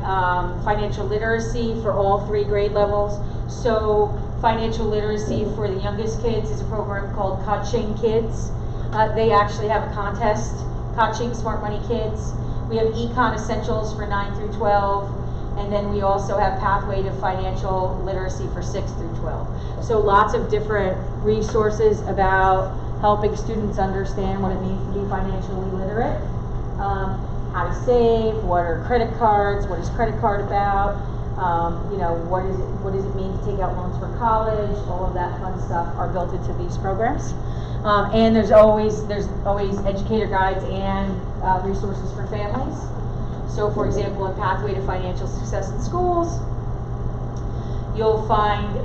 financial literacy for all 3 grade levels. So financial literacy for the youngest kids is a program called Ka-Ching Kids. They actually have a contest, Ka-Ching Smart Money Kids. We have Econ Essentials for 9 through 12, and then we also have Pathway to Financial Literacy for 6 through 12. So lots of different resources about helping students understand what it means to be financially literate, how to save, what are credit cards, what is credit card about, you know, what does it mean to take out loans for college, all of that fun stuff are built into these programs. And there's always educator guides and resources for families. So for example, in Pathway to Financial Success in Schools, you'll find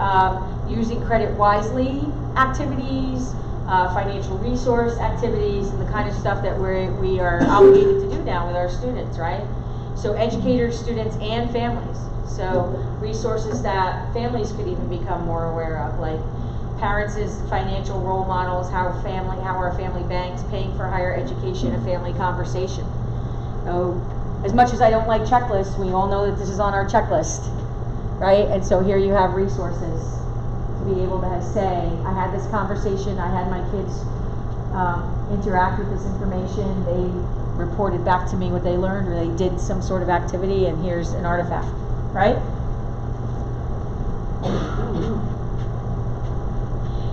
using credit wisely activities, financial resource activities, and the kind of stuff that we are obligated to do now with our students, right? So educators, students, and families. So resources that families could even become more aware of, like parents as financial role models, how are family banks paying for higher education, a family conversation. So as much as I don't like checklists, we all know that this is on our checklist, right? And so here you have resources to be able to say, I had this conversation, I had my kids interact with this information, they reported back to me what they learned, or they did some sort of activity, and here's an artifact, right?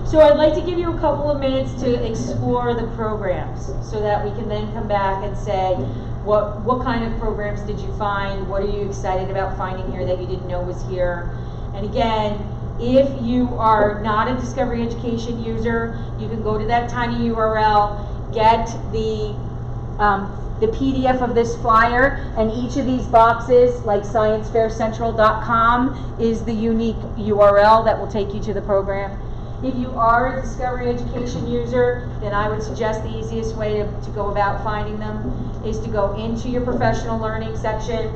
So I'd like to give you a couple of minutes to explore the programs so that we can then come back and say, what kind of programs did you find? What are you excited about finding here that you didn't know was here? And again, if you are not a Discovery Education user, you can go to that tiny URL, get the PDF of this flyer, and each of these boxes, like sciencefaircentral.com, is the unique URL that will take you to the program. If you are a Discovery Education user, then I would suggest the easiest way to go about finding them is to go into your professional learning section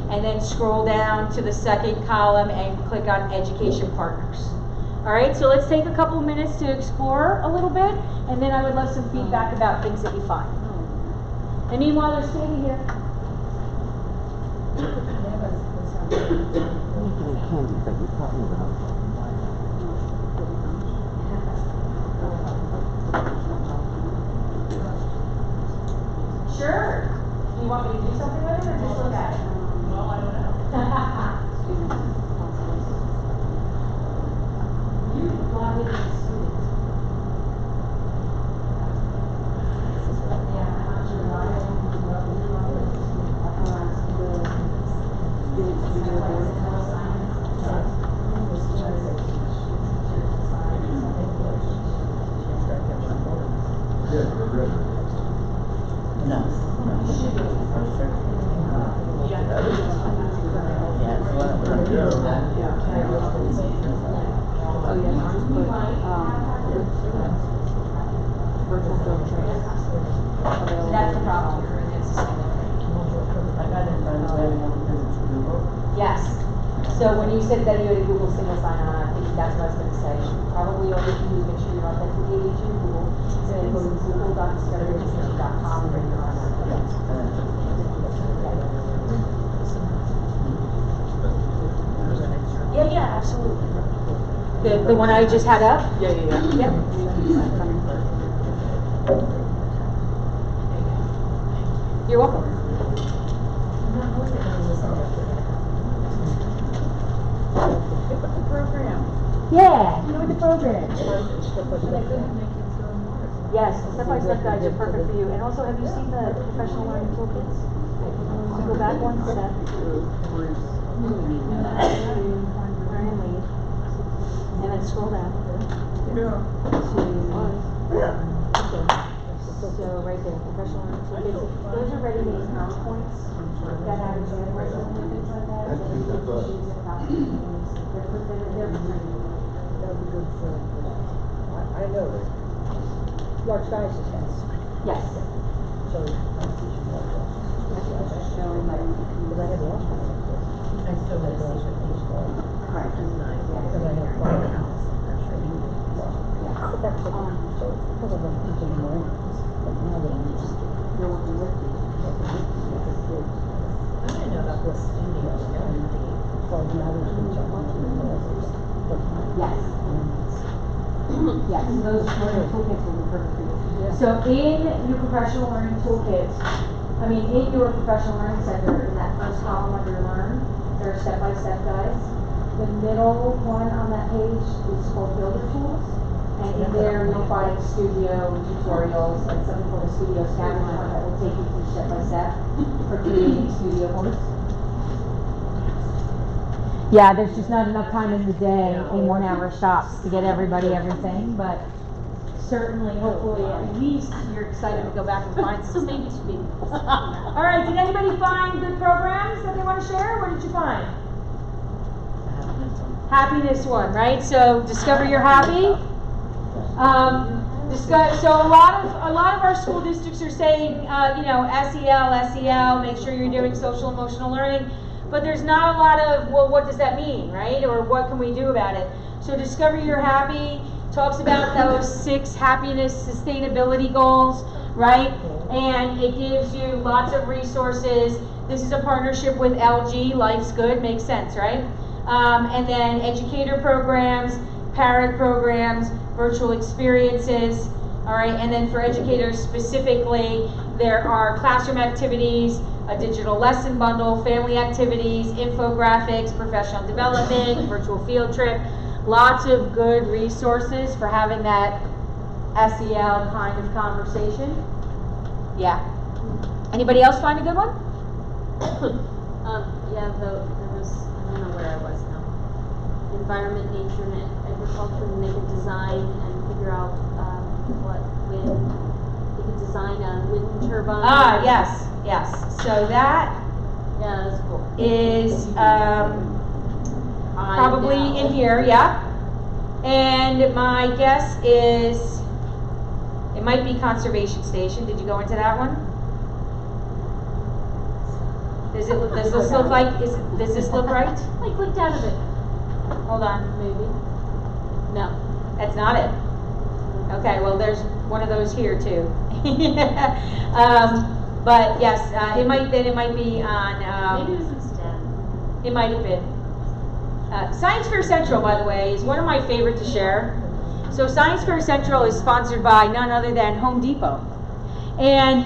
and then scroll down to the second column and click on Education Partners. All right, so let's take a couple minutes to explore a little bit, and then I would love some feedback about things that you find. And meanwhile, they're standing here. Sure. Do you want me to do something with it or just look at it? Well, I don't know. You log in as a student. Yeah, I'm not sure why I don't log No. put, virtual field trips available. That's the problem. I got it, by the way, because it's Google. Yes. So when you said that you had a Google single sign-on, I think that's what I was going to say. Probably all you can do is make sure you're authenticated to Google. So then go to google.discovereducation.com and bring your own Yeah, absolutely. The one I just had up? Yeah. Yep. Coming first. You're welcome. Yeah, you know the program. Yes, step-by-step guides are perfect for you. And also, have you seen the professional learning toolkits? So go back one step. And then scroll down. So right there, professional learning toolkits. Those are ready-made PowerPoints that have examples and things like that. They're That would be good for, I know that. Large diocese has, Yes. so I'm teaching large diocese. Showing that you Because I had lost my life. I still got a secret page there. Right. Because I had one house. But that's it. So, because of them teaching more, but now that I'm just, you're working with me. I didn't know about this studio. well, now there's been so much in the Yes. Yes, those learning toolkits will be perfect for you. So in your professional learning toolkits, in your professional learning center, in that first column under Learn, there are step-by-step guides. The middle one on that page is called Builder Tools. And in there you'll find studio tutorials and something called a studio scavenger that will take you through step-by-step for creating studio boards. Yeah, there's just not enough time in the day in 1 hour shops to get everybody everything, but certainly, hopefully, at least you're excited to go back and find So some. maybe to be. All right, did anybody find good programs that they want to share? What did you find? Happiness one, right? So discover you're happy. So a lot of our school districts are saying, SEL, make sure you're doing social emotional learning. But there's not a lot of, well, what does that mean, right? Or what can we do about it? So Discover You're Happy talks about those 6 happiness sustainability goals, right? And it gives you lots of resources. This is a partnership with LG, Life's Good, makes sense, right? And then educator programs, parent programs, virtual experiences, all right? And then for educators specifically, there are classroom activities, a digital lesson bundle, family activities, infographics, professional development, virtual field trip. Lots of good resources for having that SEL kind of conversation. Yeah. Anybody else find a good one? There was, I don't know where I was now. Environment, nature, and agriculture, and they could design and figure out they could design a wind turbine. Ah, yes. So that Yeah, that's cool. is probably in here, yeah. And my guess is it might be conservation station. Did you go into that one? Does this look like? Does this look right? I clicked out of it. Hold on. Maybe. No. That's not it. Okay. Well, there's one of those here too. But yes, it might be on. Maybe it was instead. It might have been. Science Fair Central, by the way, is one of my favorite to share. So Science Fair Central is sponsored by none other than Home Depot. And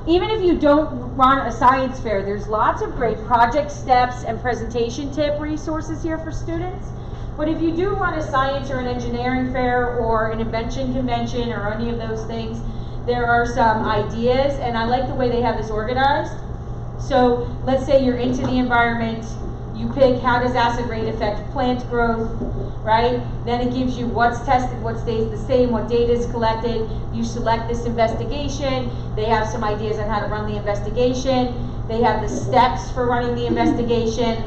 even if you don't run a science fair, there's lots of great project steps and presentation tip resources here for students. But if you do run a science or an engineering fair or an invention convention or any of those things, there are some ideas, and I like the way they have this organized. So let's say you're into the environment, you pick how does acid rain affect plant growth, right? Then it gives you what's tested, what stays the same, what data is collected. You select this investigation. They have some ideas on how to run the investigation. They have the steps for running the investigation.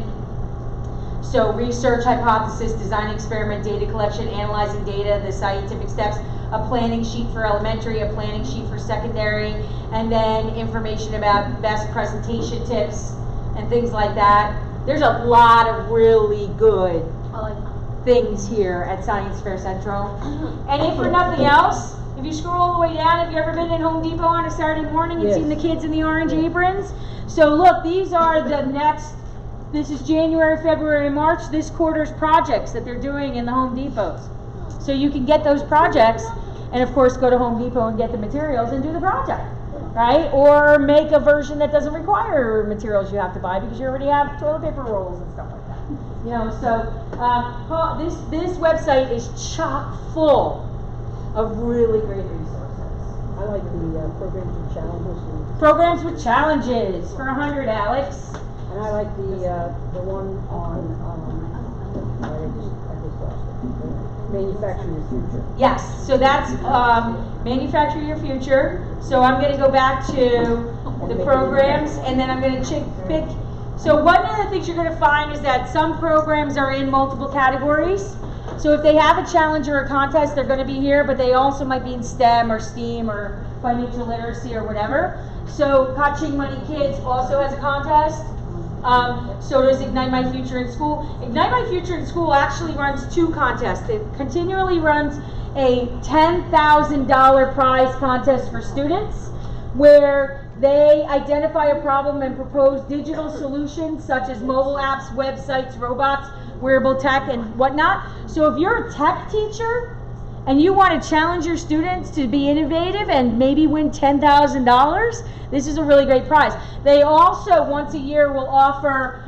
So research, hypothesis, design, experiment, data collection, analyzing data, the scientific steps, a planning sheet for elementary, a planning sheet for secondary, and then information about best presentation tips and things like that. There's a lot of really good things here at Science Fair Central. And if for nothing else, if you scroll all the way down, have you ever been in Home Depot on a Saturday morning and seen the kids in the orange aprons? So look, these are the next, this is January, February, March, this quarter's projects that they're doing in the Home Depots. So you can get those projects and of course go to Home Depot and get the materials and do the project, right? Or make a version that doesn't require materials you have to buy because you already have toilet paper rolls and stuff like that. You know, so this website is chock full of really great resources. I like the programs and challenges. Programs with challenges for 100, Alex. And I like the one on, I just lost it. Manufacturing your future. Yes, so that's Manufacture Your Future. So I'm going to go back to the programs and then I'm going to pick. So one of the things you're going to find is that some programs are in multiple categories. So if they have a challenge or a contest, they're going to be here, but they also might be in STEM or STEAM or financial literacy or whatever. So Catching Money Kids also has a contest. So does Ignite My Future in School. Ignite My Future in School actually runs 2 contests. It continually runs a $10,000 prize contest for students where they identify a problem and propose digital solutions such as mobile apps, websites, robots, wearable tech, and whatnot. So if you're a tech teacher and you want to challenge your students to be innovative and maybe win $10,000, this is a really great prize. They also, once a year, will offer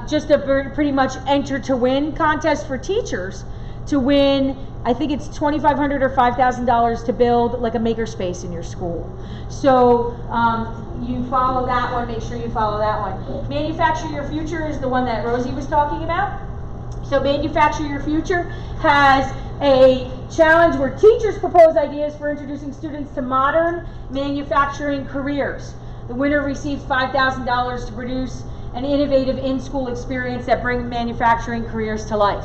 just a pretty much enter to win contest for teachers to win, I think it's $2,500 or $5,000 to build like a makerspace in your school. So you follow that one, make sure you follow that one. Manufacture Your Future is the one that Rosie was talking about. So Manufacture Your Future has a challenge where teachers propose ideas for introducing students to modern manufacturing careers. The winner receives $5,000 to produce an innovative in-school experience that brings manufacturing careers to life.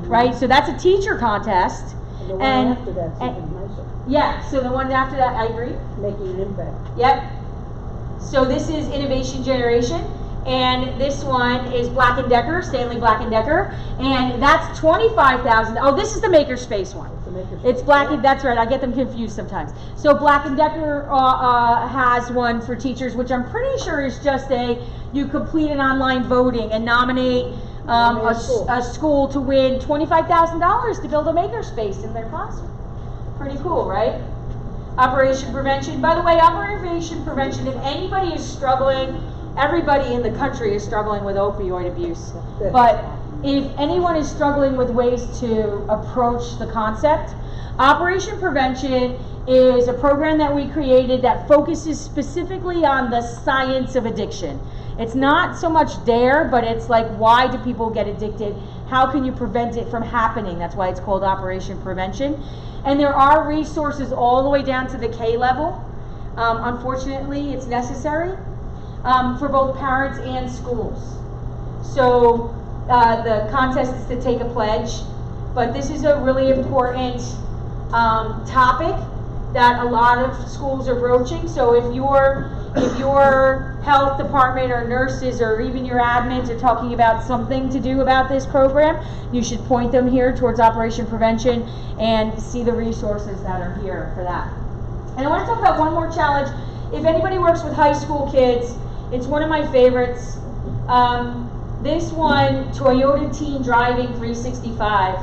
Right? So that's a teacher contest. And the one after that's even nicer. Yeah, so the one after that, I agree. Making an impact. Yep. So this is Innovation Generation. And this one is Black & Decker, Stanley Black & Decker. And that's $25,000. Oh, this is the Makerspace one. It's Black & that's right, I get them confused sometimes. So Black & Decker has one for teachers, which I'm pretty sure is just you complete an online voting and nominate a school to win $25,000 to build a makerspace in their classroom. Pretty cool, right? Operation Prevention. By the way, Operation Prevention, if anybody is struggling, everybody in the country is struggling with opioid abuse. But if anyone is struggling with ways to approach the concept, Operation Prevention is a program that we created that focuses specifically on the science of addiction. It's not so much DARE, but it's like, why do people get addicted? How can you prevent it from happening? That's why it's called Operation Prevention. And there are resources all the way down to the K level. Unfortunately, it's necessary for both parents and schools. So the contest is to take a pledge, but this is a really important topic that a lot of schools are broaching. So if your health department or nurses or even your admins are talking about something to do about this program, you should point them here towards Operation Prevention and see the resources that are here for that. And I want to talk about one more challenge. If anybody works with high school kids, it's one of my favorites. This one, Toyota Teen Driving 365.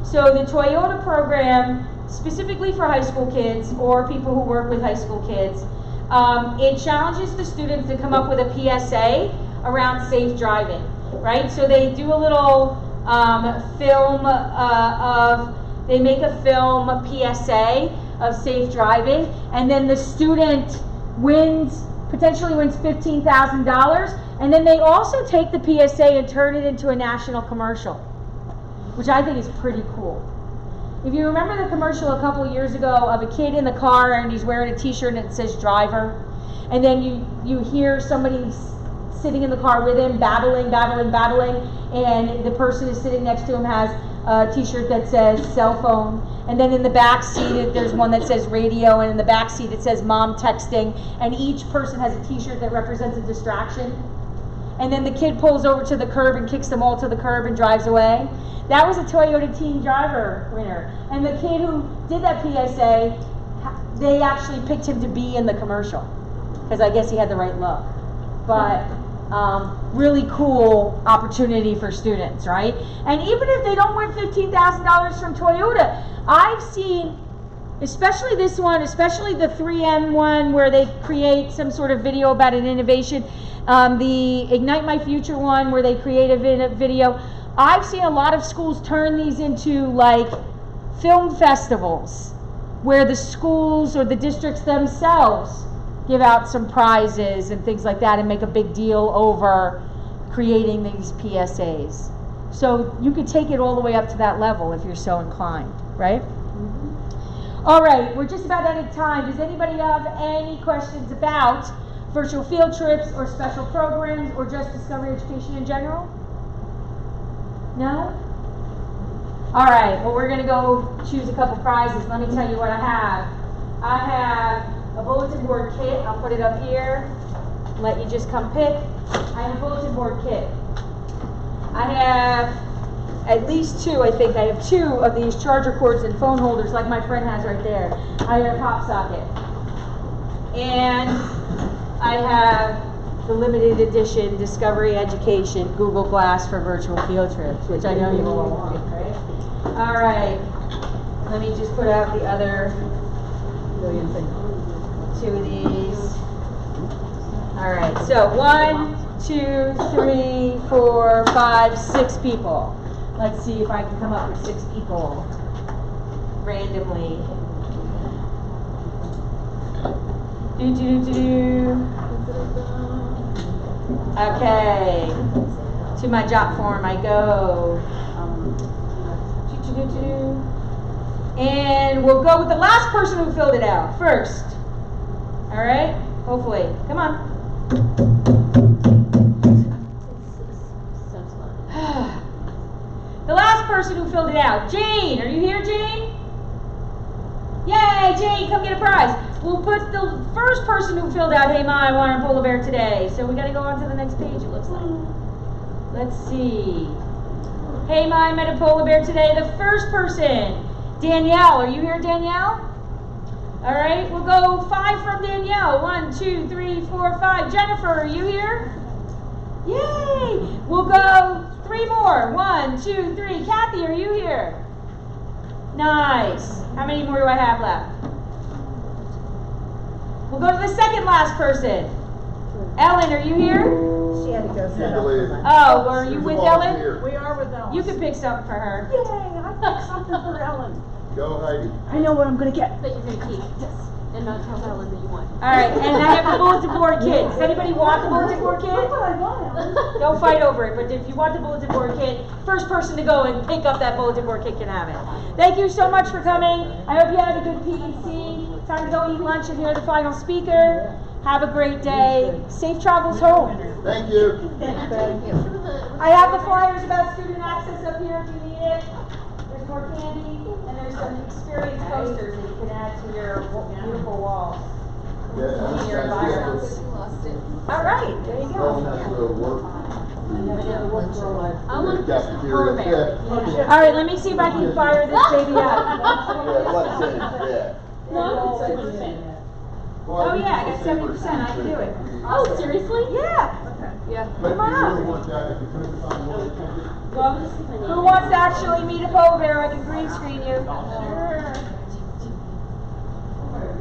So the Toyota program, specifically for high school kids or people who work with high school kids, it challenges the students to come up with a PSA around safe driving, right? So they do a little film they make a film PSA of safe driving, and then the student potentially wins $15,000, and then they also take the PSA and turn it into a national commercial, which I think is pretty cool. If you remember the commercial a couple years ago of a kid in the car and he's wearing a t-shirt and it says driver, and then you hear somebody sitting in the car with him battling, and the person is sitting next to him has a t-shirt that says cell phone, and then in the back seat there's one that says radio, and in the back seat it says mom texting, and each person has a t-shirt that represents a distraction. And then the kid pulls over to the curb and kicks them all to the curb and drives away. That was a Toyota Teen Driver winner. And the kid who did that PSA, they actually picked him to be in the commercial, because I guess he had the right look. But really cool opportunity for students, right? And even if they don't win $15,000 from Toyota, I've seen, especially this one, especially the 3M one where they create some sort of video about an innovation, the Ignite My Future one where they create a video. I've seen a lot of schools turn these into like film festivals where the schools or the districts themselves give out some prizes and things like that and make a big deal over creating these PSAs. So you could take it all the way up to that level if you're so inclined, right? Mm-hmm. All right, we're just about out of time. Does anybody have any questions about virtual field trips or special programs or just Discovery Education in general? No? All right, well, we're going to go choose a couple prizes. Let me tell you what I have. I have a bulletin board kit. I'll put it up here. Let you just come pick. I have a bulletin board kit. I have at least two, I think. I have two of these charger cords and phone holders like my friend has right there. I have a pop socket. And I have the limited edition Discovery Education Google Glass for virtual field trips, which I know you all want, right? All right. Let me just put out the other two of these. All right. So 1, 2, 3, 4, 5, 6 people. Let's see if I can come up with 6 people randomly. Okay, to my job form I go. And we'll go with the last person who filled it out first. All right, hopefully. Come on. The last person who filled it out. Jane, are you here, Jane? Yay, Jane, come get a prize. We'll put the first person who filled out, hey, Ma, I want a polar bear today. So we got to go on to the next page, it looks like. Let's see. Hey, Ma, I met a polar bear today. The first person, Danielle. Are you here, Danielle? All right, we'll go 5 from Danielle. 1, 2, 3, 4, 5. Jennifer, are you here? Yay. We'll go 3 more. 1, 2, 3. Kathy, are you here? Nice. How many more do I have left? We'll go to the second last person. Ellen, are you here? She had to go set Can't up. believe it. Oh, are you with Ellen? We are with Ellen. You can pick something for her. Yay, I picked something for Ellen. Go, Heidi. I know what I'm gonna get. That you're gonna keep. And not tell Ellen that you want. All right, and I have the bulletin board kit. Does anybody want the bulletin board kit? That's what I want, Ellen. Don't fight over it, but if you want the bulletin board kit, first person to go and pick up that bulletin board kit can have it. Thank you so much for coming. I hope you had a good PEC. Time to go eat lunch and hear the final speaker. Have a great day. Safe travels home. Thank you. I have the flyers about student access up here if you need it. There's more candy, and there's some experience posters that you can add to your beautiful walls. Yeah, Your environments. All right, there you Well, go. that's work. I want a Cafeteria. polar bear. All right, let me see if I can fire this baby up. Oh yeah, I got 70%. I can do it. Oh, seriously? Yeah. Yeah. But Come on you up. really want that if you put it on one ticket. Well, I'm just gonna Who wants to actually meet a polar bear? I can green screen you. Sure.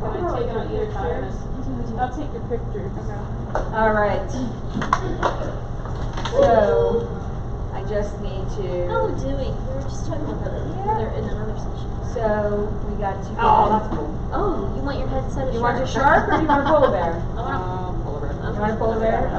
Can I take it on either side? I'll take your picture. All right. So I just need to. Oh, Dewey, we were just talking about that in another session. So we got to. Oh, that's cool. Oh, you want your headset? You want a shark or do you want a polar bear? I want a polar bear. You want a polar bear?